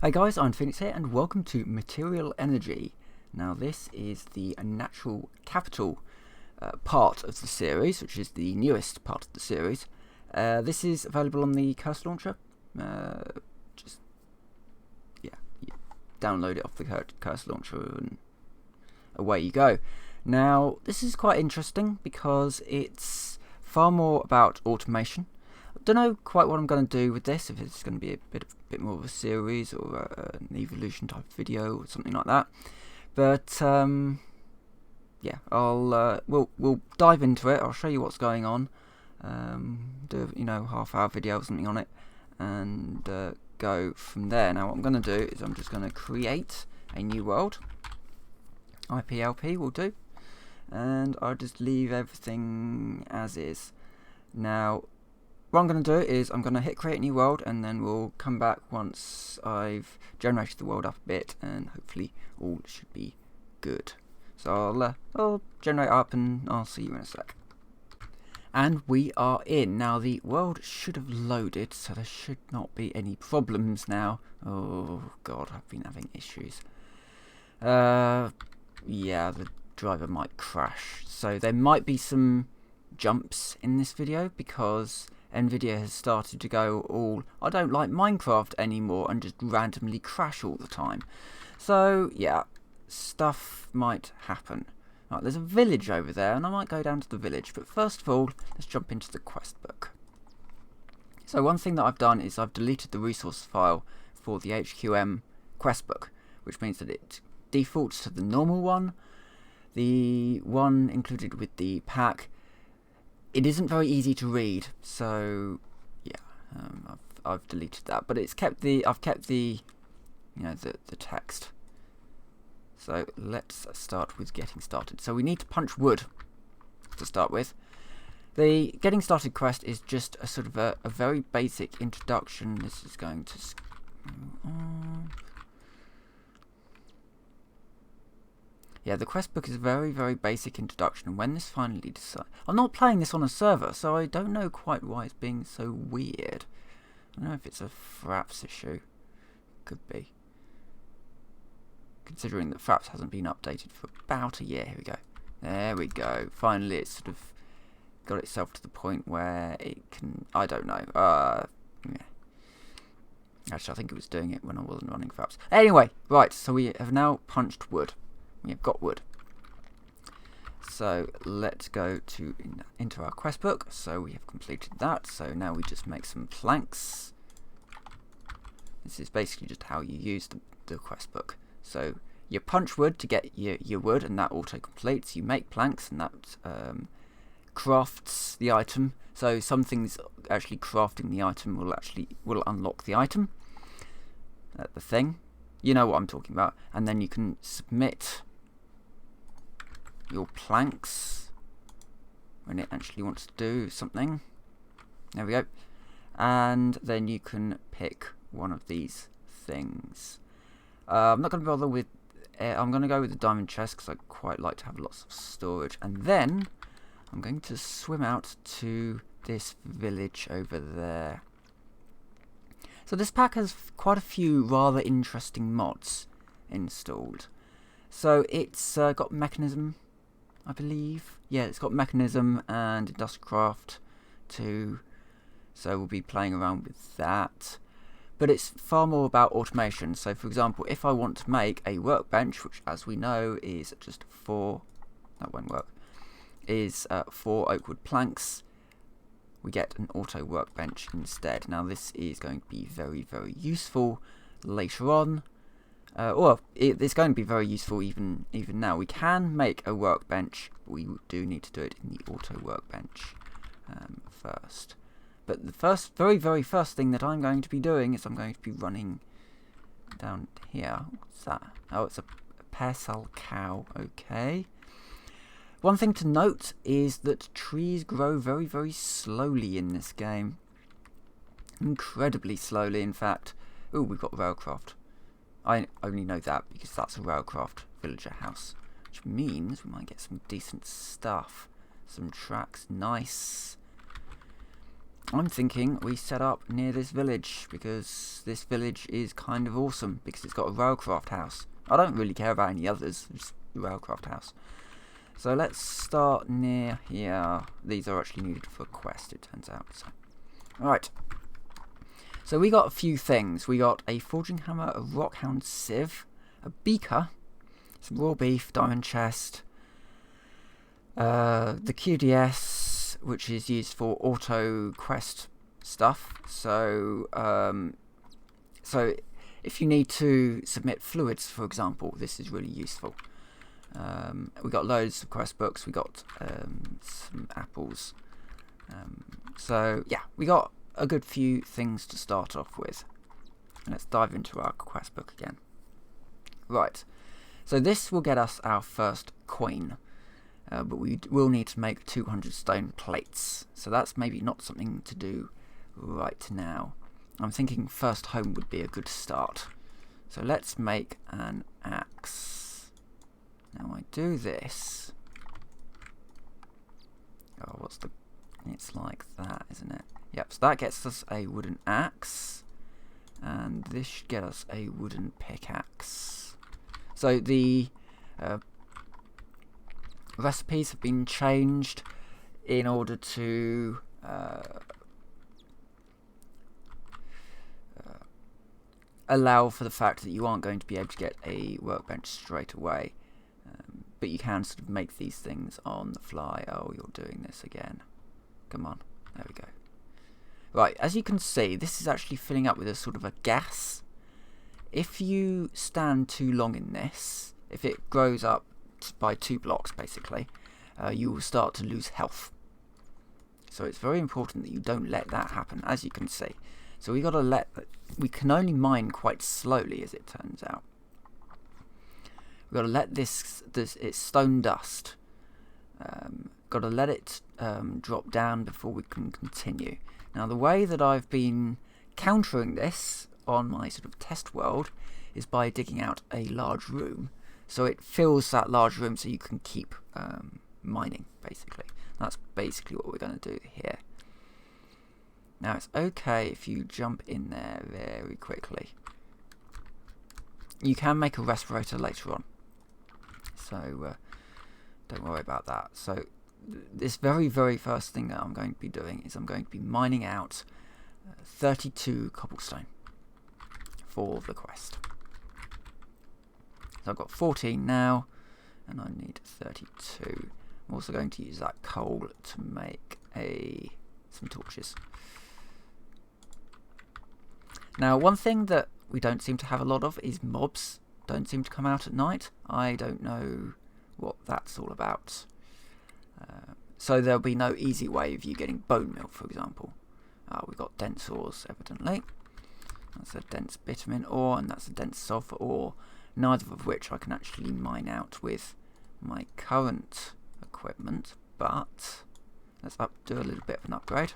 Hey guys, I'm Phoenix here and welcome to Material Energy. Now this is the natural capital part of the series, which is the newest part of the series. This is available on the cursor launcher. You download it off the cursor launcher and away you go. Now this is quite interesting because it's far more about automation. I don't know quite what I'm going to do with this, if it's going to be a bit more of a series or an evolution type video or something like that. But yeah, we'll dive into it. I'll show you what's going on. Do half-hour video or something on it, and go from there. Now what I'm going to do is I'm just going to create a new world. IPLP will do, and I'll just leave everything as is. Now what I'm going to do is I'm going to hit create new world, and then we'll come back once I've generated the world up a bit, and hopefully all should be good. So I'll generate up and I'll see you in a sec. And we are in. Now the world should have loaded, so there should not be any problems now. Oh god, I've been having issues. Yeah, the driver might crash. So there might be some jumps in this video because Nvidia has started to go all, I don't like Minecraft anymore, and just randomly crash all the time. So yeah, stuff might happen. Right, there's a village over there, and I might go down to the village, but first of all, let's jump into the quest book. So one thing that I've done is I've deleted the resource file for the HQM quest book, which means that it defaults to the normal one, the one included with the pack. It isn't very easy to read, so yeah, I've deleted that, but I've kept the text. So let's start with getting started. So we need to punch wood to start with. The getting started quest is just a sort of a very basic introduction. This is going to yeah, the quest book is a very, very basic introduction, and when this finally decides... I'm not playing this on a server, so I don't know quite why it's being so weird. I don't know if it's a Fraps issue. Could be. Considering that Fraps hasn't been updated for about a year. Here we go. There we go. Finally it's sort of got itself to the point where it can... I don't know. Yeah. Actually, I think it was doing it when I wasn't running Fraps. Anyway, right, so we have now punched wood. We've got wood. So let's go into our quest book. So we have completed that. So now we just make some planks. This is basically just how you use the quest book. So you punch wood to get your wood, and that auto completes. You make planks, and that crafts the item. So some things actually crafting the item will unlock the item. The thing. You know what I'm talking about. And then you can submit your planks when it actually wants to do something. There we go. And then you can pick one of these things. I'm not going to bother with... I'm going to go with the diamond chest because I quite like to have lots of storage. And then I'm going to swim out to this village over there. So this pack has quite a few rather interesting mods installed. So it's got mechanism, I believe. Yeah, it's got mechanism and Industricraft too. So we'll be playing around with that. But it's far more about automation. So for example, if I want to make a workbench, which as we know is just 4... that won't work. Is 4 oak wood planks. We get an auto workbench instead. Now this is going to be very, very useful later on. It's going to be very useful even now. We can make a workbench, but we do need to do it in the auto workbench first. But the very, very first thing that I'm going to be doing is I'm going to be running down here. What's that? Oh, it's a pear-cell cow. Okay. One thing to note is that trees grow very, very slowly in this game. Incredibly slowly, in fact. Ooh, we've got railcraft. I only know that because that's a railcraft villager house. Which means we might get some decent stuff. Some tracks. Nice. I'm thinking we set up near this village, because this village is kind of awesome, because it's got a railcraft house. I don't really care about any others, just the railcraft house. So let's start near here. These are actually needed for a quest, it turns out. So. Alright. So we got a few things. We got a forging hammer, a rockhound sieve, a beaker, some raw beef, diamond chest, the QDS, which is used for auto quest stuff. So so if you need to submit fluids, for example, this is really useful. We got loads of quest books. We got some apples. So yeah, we got a good few things to start off with. Let's dive into our quest book again. Right, so this will get us our first coin, but we will need to make 200 stone plates. So that's maybe not something to do right now. I'm thinking first home would be a good start. So let's make an axe. Now I do this. Oh, what's the... It's like that, isn't it? Yep, so that gets us a wooden axe. And this should get us a wooden pickaxe. So the recipes have been changed in order to allow for the fact that you aren't going to be able to get a workbench straight away. But you can sort of make these things on the fly. Oh, you're doing this again. Come on. There we go. Right, as you can see, this is actually filling up with a sort of a gas. If you stand too long in this, if it grows up by 2 blocks, basically, you will start to lose health. So it's very important that you don't let that happen, as you can see. So we got to we can only mine quite slowly, as it turns out. We've got to let it's stone dust. Got to let it drop down before we can continue. Now the way that I've been countering this on my sort of test world is by digging out a large room, so it fills that large room so you can keep mining, basically. That's basically what we're going to do here. Now it's okay if you jump in there very quickly. You can make a respirator later on, so don't worry about that. So this very first thing that I'm going to be doing is I'm going to be mining out 32 cobblestone for the quest. So I've got 14 now, and I need 32. I'm also going to use that coal to make some torches. Now, one thing that we don't seem to have a lot of is mobs. Don't seem to come out at night. I don't know what that's all about. So there'll be no easy way of you getting bone meal, for example. We've got dense ores, evidently. That's a dense bitumen ore, and that's a dense sulfur ore, neither of which I can actually mine out with my current equipment, but let's do a little bit of an upgrade.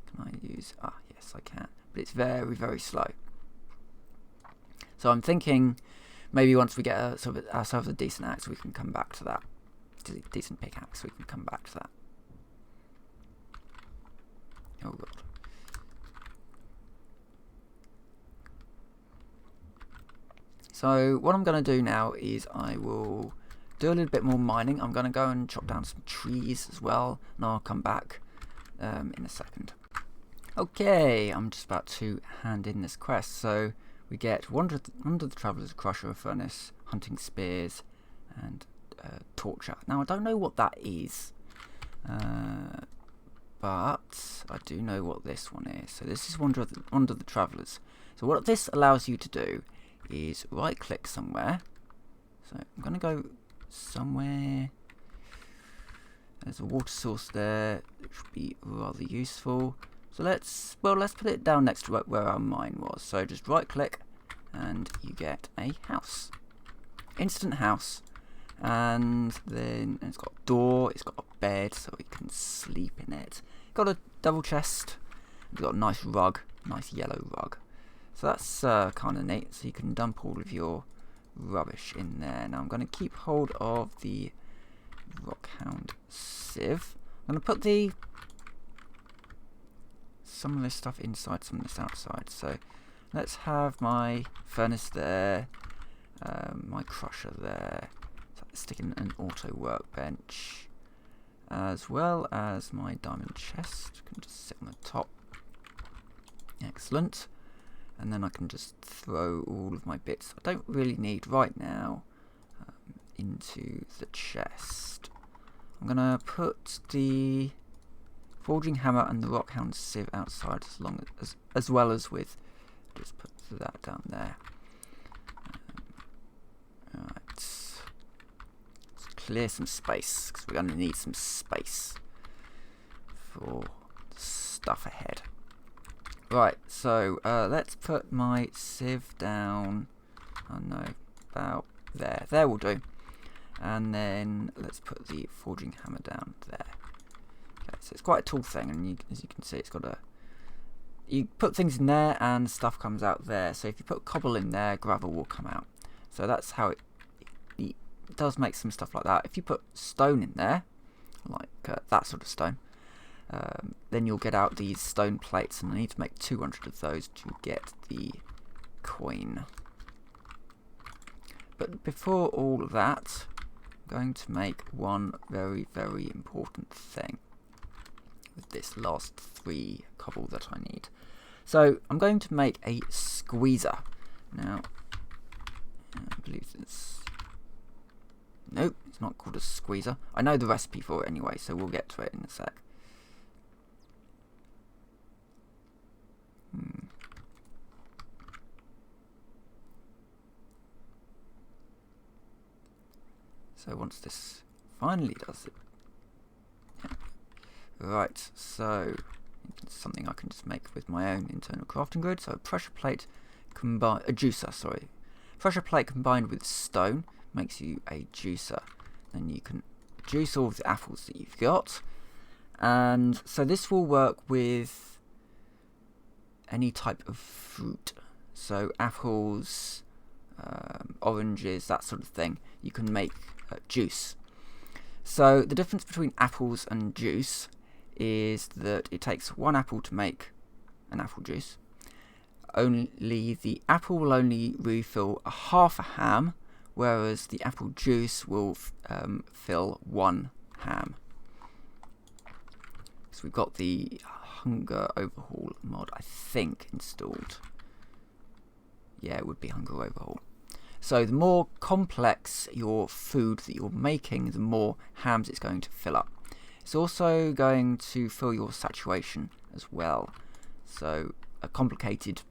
Can I use... yes I can, but it's very slow. So I'm thinking maybe once we get ourselves a decent axe, we can come back to that. Decent pickaxe, we can come back to that. Oh god. So what I'm going to do now is I will do a little bit more mining. I'm going to go and chop down some trees as well, and I'll come back in a second. Okay, I'm just about to hand in this quest. So we get Wander the Traveller's Crusher, a Furnace, Hunting Spears, and Torture. Now I don't know what that is, but I do know what this one is. So this is Wander the Travellers. So what this allows you to do is right click somewhere. So I'm going to go somewhere. There's a water source there, which would be rather useful. So let's put it down next to where our mine was. So just right click and you get a house. Instant house. And then it's got a door, it's got a bed so we can sleep in it. Got a double chest, it's got a nice rug, nice yellow rug. So that's kind of neat, so you can dump all of your rubbish in there. Now I'm going to keep hold of the Rockhound sieve. I'm going to put the some of this stuff inside, some of this outside. So let's have my furnace there, my crusher there. So stick in an auto workbench, as well as my diamond chest. Can just sit on the top. Excellent. And then I can just throw all of my bits I don't really need right now into the chest. I'm gonna put the forging hammer and the rockhound sieve outside, as well as with, just put that down there. Right, let's clear some space because we're gonna need some space for stuff ahead. Right, so let's put my sieve down. I don't know, about there. There will do. And then let's put the forging hammer down there. Okay, so it's quite a tall thing, and as you can see, it's got a. You put things in there, and stuff comes out there. So if you put cobble in there, gravel will come out. So that's how it does make some stuff like that. If you put stone in there, like that sort of stone, then you'll get out these stone plates, and I need to make 200 of those to get the coin. But before all of that, I'm going to make one very, very important thing with this last 3 cobble that I need. So I'm going to make a squeezer. Now, I believe it's... Nope, it's not called a squeezer. I know the recipe for it anyway, so we'll get to it in a sec. So once this finally does it, yeah. Right, so it's something I can just make with my own internal crafting grid. So a pressure plate combined, a juicer, sorry. Pressure plate combined with stone makes you a juicer. Then you can juice all of the apples that you've got. And so this will work with any type of fruit. So apples, oranges, that sort of thing. You can make juice. So the difference between apples and juice is that it takes 1 apple to make an apple juice. Only the apple will only refill a half a ham, whereas the apple juice will fill 1 ham. So we've got the Hunger Overhaul mod, I think, installed. Yeah, it would be Hunger Overhaul. So the more complex your food that you're making, the more hams it's going to fill up. It's also going to fill your saturation as well. So a complicated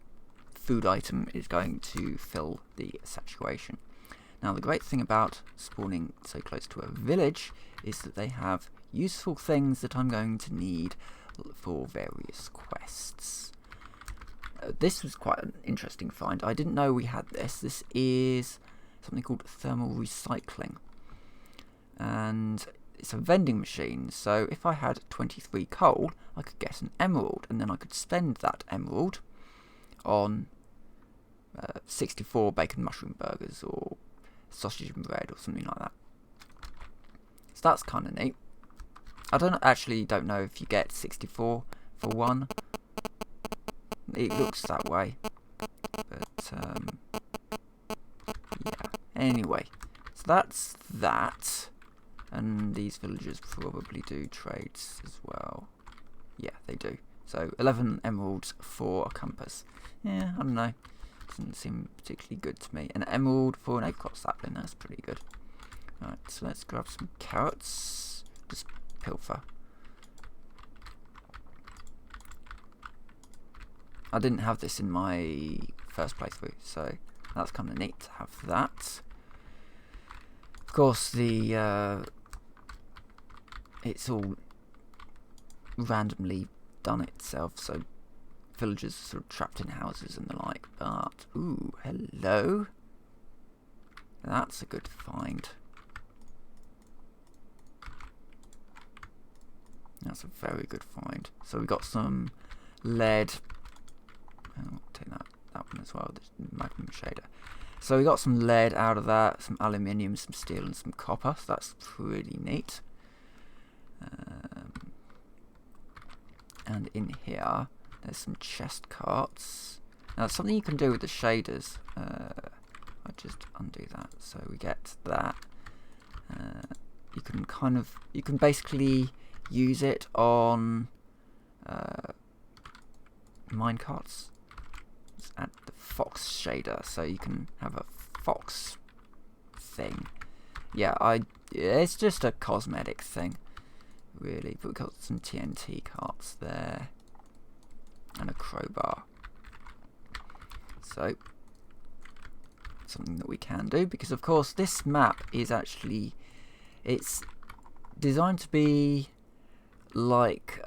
food item is going to fill the saturation. Now the great thing about spawning so close to a village is that they have useful things that I'm going to need for various quests. This was quite an interesting find. I didn't know we had this. This is something called thermal recycling. And it's a vending machine. So if I had 23 coal, I could get an emerald. And then I could spend that emerald on 64 bacon mushroom burgers or sausage and bread or something like that. So that's kind of neat. I don't know if you get 64 for one. It looks that way, but yeah. Anyway, so that's that, and these villagers probably do trades as well. Yeah, they do. So 11 emeralds for a compass. Yeah, I don't know. Doesn't seem particularly good to me. An emerald for an apricot sapling. That's pretty good. Right, so let's grab some carrots. Just pilfer. I didn't have this in my first playthrough, so that's kind of neat to have that. Of course, the it's all randomly done itself, so villagers are sort of trapped in houses and the like. But ooh, hello, that's a good find. That's a very good find. So we got some lead. I'll take that one as well, the magnum shader. So we got some lead out of that, some aluminium, some steel and some copper, so that's pretty neat. And in here There's some chest carts. Now that's something you can do with the shaders. I just undo that, so we get that. You can basically use it on minecarts. Let's add the fox shader, so you can have a fox thing. Yeah, it's just a cosmetic thing, really. But we've got some TNT carts there and a crowbar. So something that we can do, because of course this map is actually, it's designed to be like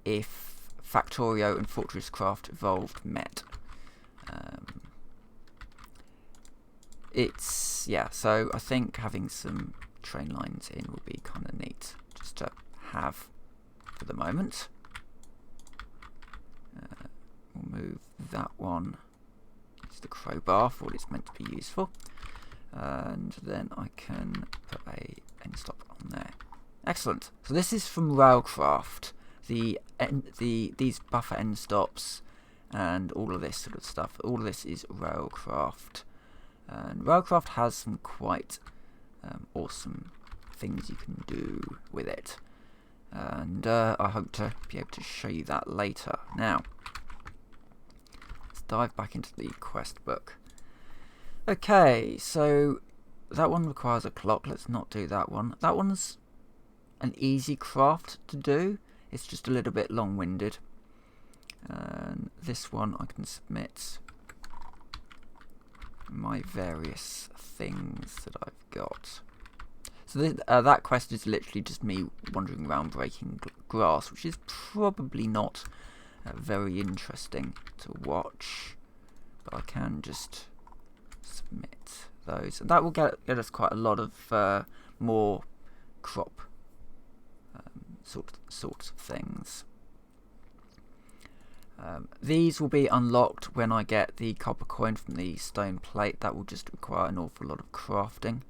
if Factorio and Fortress Craft Evolved met. So I think having some train lines in will be kind of neat just to have for the moment. We'll move that one. Use the crowbar for what it's meant to be useful, and then I can put a end stop on there. Excellent. So this is from Railcraft. These buffer end stops and all of this sort of stuff. All of this is Railcraft, and Railcraft has some quite awesome things you can do with it, and I hope to be able to show you that later. Now, let's dive back into the quest book. Okay, so that one requires a clock. Let's not do that one. That one's an easy craft to do. It's just a little bit long-winded. And this one I can submit my various things that I've got. So that quest is literally just me wandering around breaking grass, which is probably not very interesting to watch, but I can just submit those, and that will get us quite a lot of more crop sorts of things. These will be unlocked when I get the copper coin from the stone plate. That will just require an awful lot of crafting.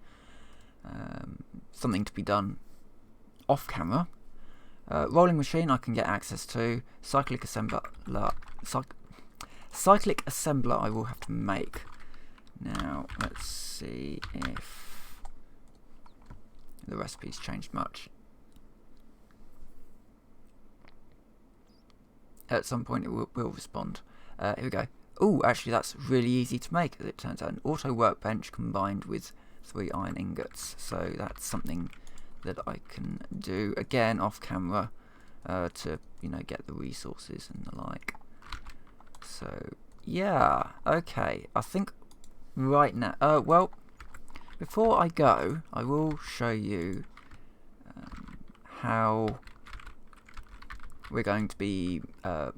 Something to be done off camera. Rolling machine I can get access to. Cyclic assembler I will have to make. Now let's see if the recipe's changed much. At some point it will respond. Here we go. Oh, actually that's really easy to make, as it turns out. An auto workbench combined with 3 iron ingots. So that's something that I can do, again, off camera, to, get the resources and the like. So, yeah, okay. I think right now... well, before I go, I will show you how we're going to be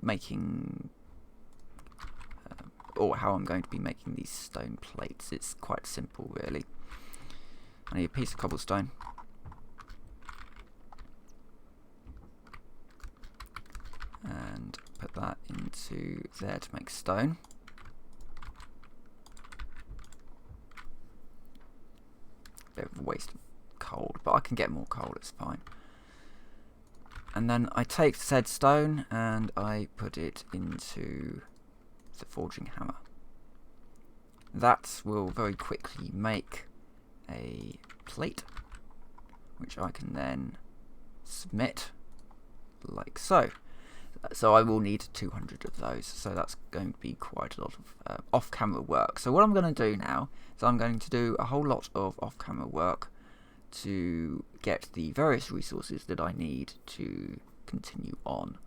making, or how I'm going to be making these stone plates. It's quite simple, really. I need a piece of cobblestone. And put that into there to make stone. Bit of a waste of coal, but I can get more coal, it's fine. And then I take said stone and I put it into the forging hammer. That will very quickly make a plate, which I can then submit like so. So I will need 200 of those, so that's going to be quite a lot of off-camera work. So what I'm going to do now is I'm going to do a whole lot of off-camera work to get the various resources that I need to continue on.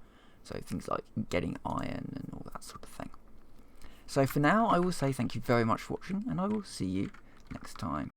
So things like getting iron and all that sort of thing. So for now, I will say thank you very much for watching, and I will see you next time.